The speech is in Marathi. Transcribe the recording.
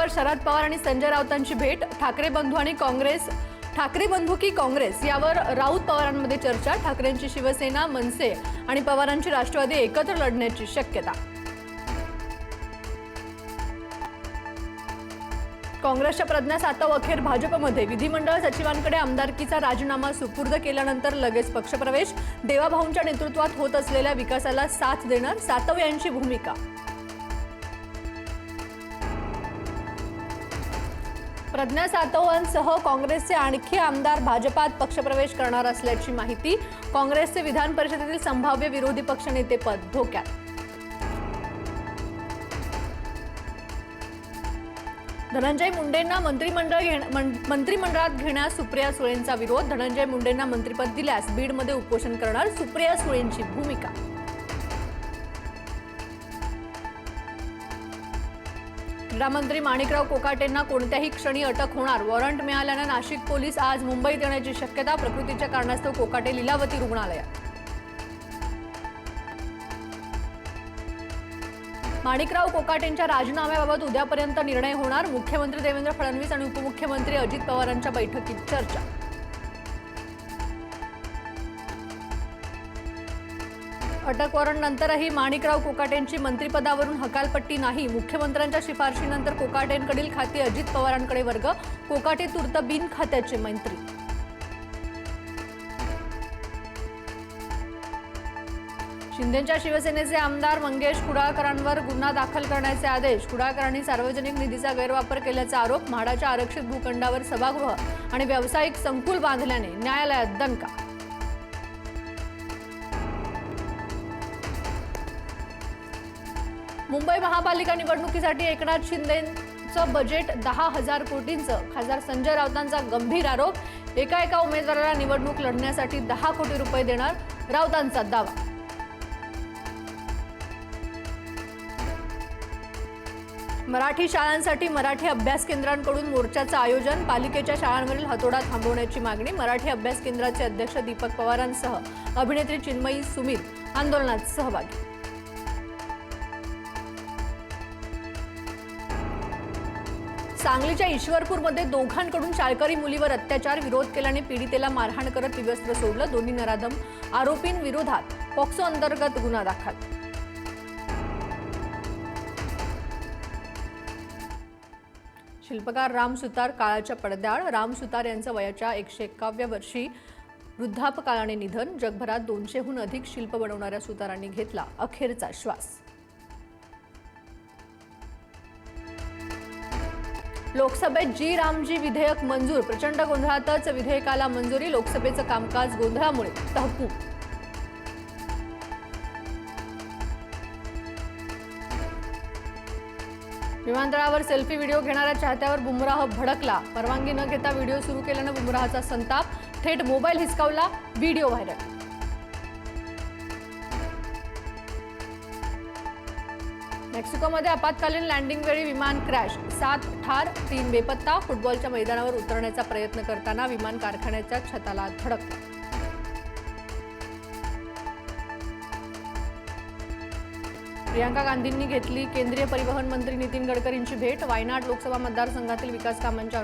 मुंबईवर शरद पवार आणि संजय राऊतांची भेट, ठाकरे बंधू की काँग्रेस यावर राऊत पवारांमध्ये चर्चा, ठाकरेंची शिवसेना, मनसे आणि पवारांची राष्ट्रवादी एकत्र लढण्याची शक्यता. काँग्रेसच्या प्रज्ञा सातव अखेर भाजपमध्ये, विधिमंडळ सचिवांकडे आमदारकीचा राजीनामा सुपूर्द केल्यानंतर लगेच पक्षप्रवेश, देवाभाऊंच्या नेतृत्वात होत असलेल्या विकासाला साथ देणार, सातव यांची भूमिका. प्रज्ञा सातवांसह काँग्रेसचे आणखी आमदार भाजपात पक्षप्रवेश करणार असल्याची माहिती. काँग्रेसचे विधान परिषदेतील संभाव्य विरोधी पक्षनेतेपद धोक्यात. धनंजय मुंडेंना मंत्रिमंडळात घेण्यास सुप्रिया सुळेंचा विरोध. धनंजय मुंडेंना मंत्रिपद दिल्यास बीडमध्ये उपोषण करणार, सुप्रिया सुळेंची भूमिका. क्रीडामंत्री माणिकराव कोकाटेंना कोणत्याही क्षणी अटक होणार, वॉरंट मिळाल्यानं नाशिक पोलीस आज मुंबईत येण्याची शक्यता. प्रकृतीच्या कारणास्तव कोकाटे लीलावती रुग्णालयात. माणिकराव कोकाटेंच्या राजीनाम्याबाबत उद्यापर्यंत निर्णय होणार, मुख्यमंत्री देवेंद्र फडणवीस आणि उपमुख्यमंत्री अजित पवारांच्या बैठकीत चर्चा. अटक वॉरंट नंतरही माणिकराव कोकाटेंची मंत्रिपदावरून हकालपट्टी नाही, मुख्यमंत्र्यांच्या शिफारशीनंतर कोकाटेंकडील खाती अजित पवारांकडे वर्ग, कोकाटे तूर्त बिनखात्याचे मंत्री. शिंदेच्या शिवसेनेचे आमदार मंगेश कुडाळकरांवर गुन्हा दाखल करण्याचे आदेश. कुडाळकरांनी सार्वजनिक निधीचा गैरवापर केल्याचा आरोप. म्हाडाच्या आरक्षित भूखंडावर सभागृह आणि व्यावसायिक संकुल बांधल्याने न्यायालयात दणका. मुंबई महापालिका निवडणुकीसाठी एकनाथ शिंदेंचं बजेट 10,000 कोटींचं. खासदार संजय राऊतांचा गंभीर आरोप. एका उमेदवाराला निवडणूक लढण्यासाठी 10 कोटी रुपये देणार, राऊतांचा दावा. मराठी शाळांसाठी मराठी अभ्यास केंद्रांकडून मोर्चाचं आयोजन. पालिकेच्या शाळांवरील हातोडा थांबवण्याची मागणी. मराठी अभ्यास केंद्राचे अध्यक्ष दीपक पवारांसह अभिनेत्री चिन्मयी सुमित आंदोलनात सहभागी. सांगलीच्या ईश्वरपूरमध्ये दोघांकडून शाळकरी मुलीवर अत्याचार. विरोध केल्याने पीडितेला मारहाण करत विवस्त्र सोडलं. दोन्ही नराधम आरोपींविरोधात पॉक्सो अंतर्गत गुन्हा दाखल. शिल्पकार राम सुतार काळाच्या पडद्याआड. राम सुतार यांचं वयाच्या 151व्या वर्षी वृद्धापकाळाने निधन. जगभरात 200हून अधिक शिल्प बनवणाऱ्या सुतारांनी घेतला अखेरचा श्वास. लोकसभेत रामजी विधेयक मंजूर. प्रचंड गोंधळातच विधेयकाला मंजुरी. लोकसभेचं कामकाज गोंधळामुळे तहकूब. विमानतळावर सेल्फी व्हिडिओ घेणाऱ्या चाहत्यावर बुमराह भडकला. परवानगी न घेता व्हिडिओ सुरू केल्यानं बुमराहचा संताप. थेट मोबाईल हिसकावला. Video viral. मेक्सिकोमध्ये आपत्कालीन लँडिंगवेळी विमान क्रॅश. 7 ठार, 3 बेपत्ता. फुटबॉलच्या मैदानावर उतरण्याचा प्रयत्न करताना विमान कारखान्याच्या छताला धडकलं. प्रियांका गांधींनी घेतली केंद्रीय परिवहन मंत्री नितीन गडकरींची भेट. वायनाड लोकसभा मतदारसंघातील विकास कामांच्या